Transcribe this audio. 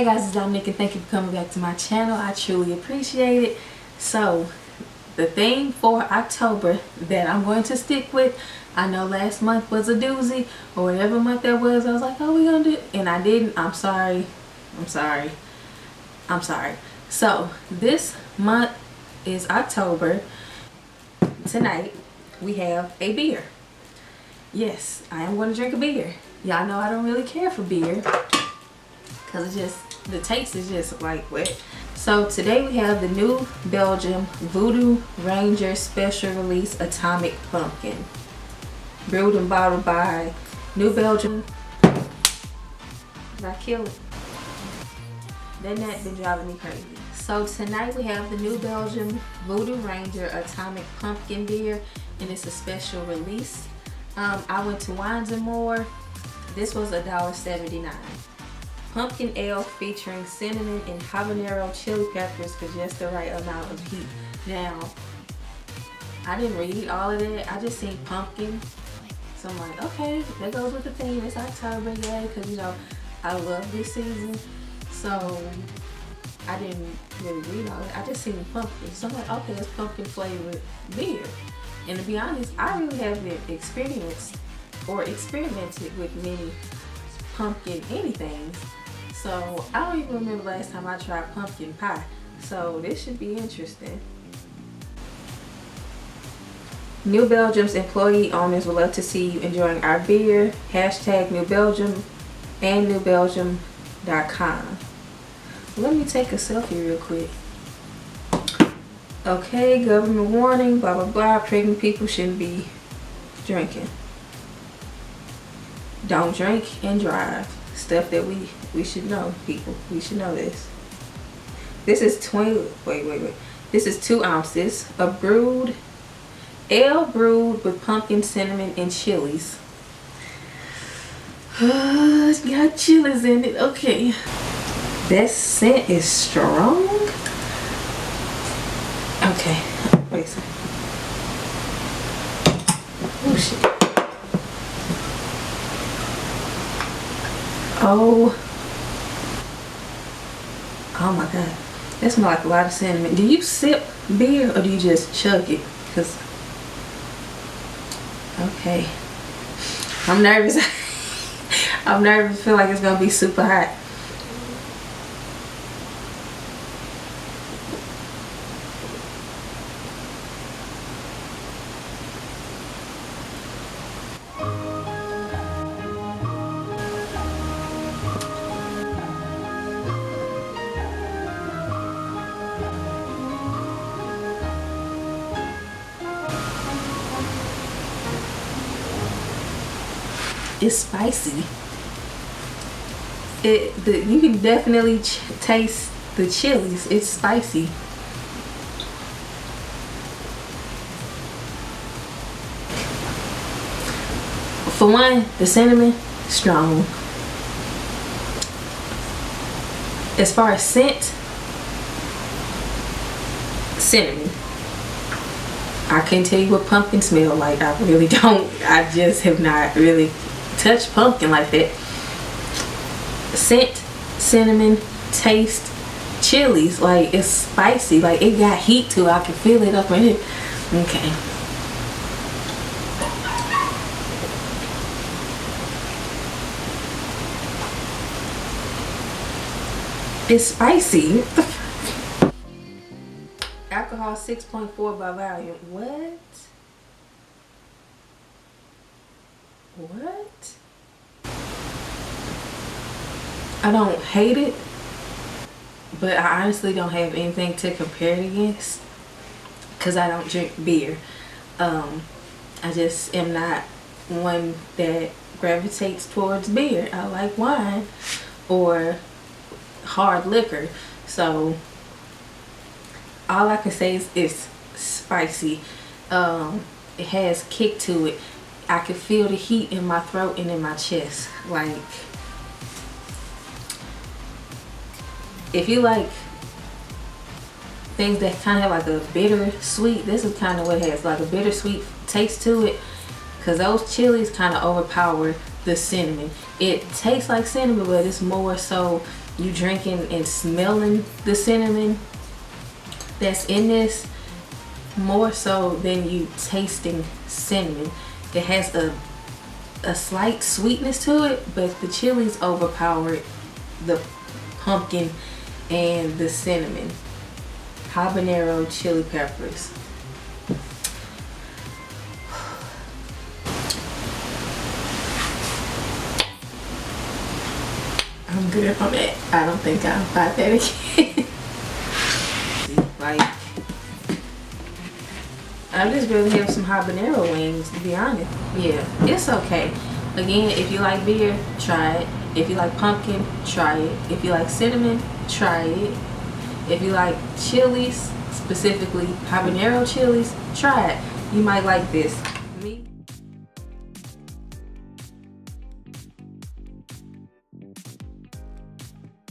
Hey guys, it's Dominique and thank you for coming back to my channel. I truly appreciate it. So, the theme for October that I'm going to stick with, I know last month was a doozy, or whatever month that was, I was like, oh, we're gonna do it, and I didn't. I'm sorry. So, this month is October. Tonight, we have a beer. Yes, I am going to drink a beer. Y'all know I don't really care for beer, because it's just, the taste is just like what. So today we have the New Belgium Voodoo Ranger Special Release Atomic Pumpkin. Brewed and bottled by New Belgium. Did I kill it? Then that been driving me crazy. So tonight we have the New Belgium Voodoo Ranger Atomic Pumpkin beer, and it's a special release. I went to Wines and More. This was $1.79. Pumpkin ale featuring cinnamon and habanero chili peppers for just the right amount of heat. Now, I didn't read all of that. I just seen pumpkin. So I'm like, okay, that goes with the theme. It's October, yay, because you know, I love this season. So I didn't really read all that. I just seen pumpkin. So I'm like, okay, it's pumpkin flavored beer. And to be honest, I really haven't experienced or experimented with many pumpkin anything. So I don't even remember last time I tried pumpkin pie. So this should be interesting. New Belgium's employee owners would love to see you enjoying our beer. Hashtag New Belgium and newbelgium.com. Let me take a selfie real quick. Okay, government warning, blah blah blah. Pregnant people shouldn't be drinking. Don't drink and drive. Stuff that we should know, people. We should know this. This is This is 2 ounces of brewed ale brewed with pumpkin, cinnamon, and chilies. It's got chilies in it. Okay. That scent is strong. Okay. Wait a second. Oh shit. Oh my god, that smells like a lot of cinnamon. Do you sip beer or do you just chug it? Cause okay, I'm nervous. I'm nervous. Feel like it's gonna be super hot. It's spicy. You can definitely taste the chilies. It's spicy. For one, the cinnamon, strong. As far as scent, cinnamon. I can't tell you what pumpkin smell like. I really don't. I just have not really touch pumpkin like that. Scent, cinnamon, taste, chilies. Like, it's spicy. Like, it got heat to it. I can feel it up in here. Okay. It's spicy. Alcohol 6.4 by volume. What? What? I don't hate it, but I honestly don't have anything to compare it against because I don't drink beer. I just am not one that gravitates towards beer. I like wine or hard liquor. So all I can say is it's spicy. It has kick to it. I can feel the heat in my throat and in my chest. Like, if you like things that kind of have like a bitter sweet, this is kind of what it has, like a bittersweet taste to it, because those chilies kind of overpower the cinnamon. It tastes like cinnamon, but it's more so you drinking and smelling the cinnamon that's in this more so than you tasting cinnamon. It has a slight sweetness to it, but the chilies overpowered the pumpkin and the cinnamon. Habanero chili peppers. I'm good on that. I don't think I'll buy that again. Like, I just really have some habanero wings, to be honest. Yeah, it's okay. Again, if you like beer, try it. If you like pumpkin, try it. If you like cinnamon, try it. If you like chilies, specifically habanero chilies, try it. You might like this. Me?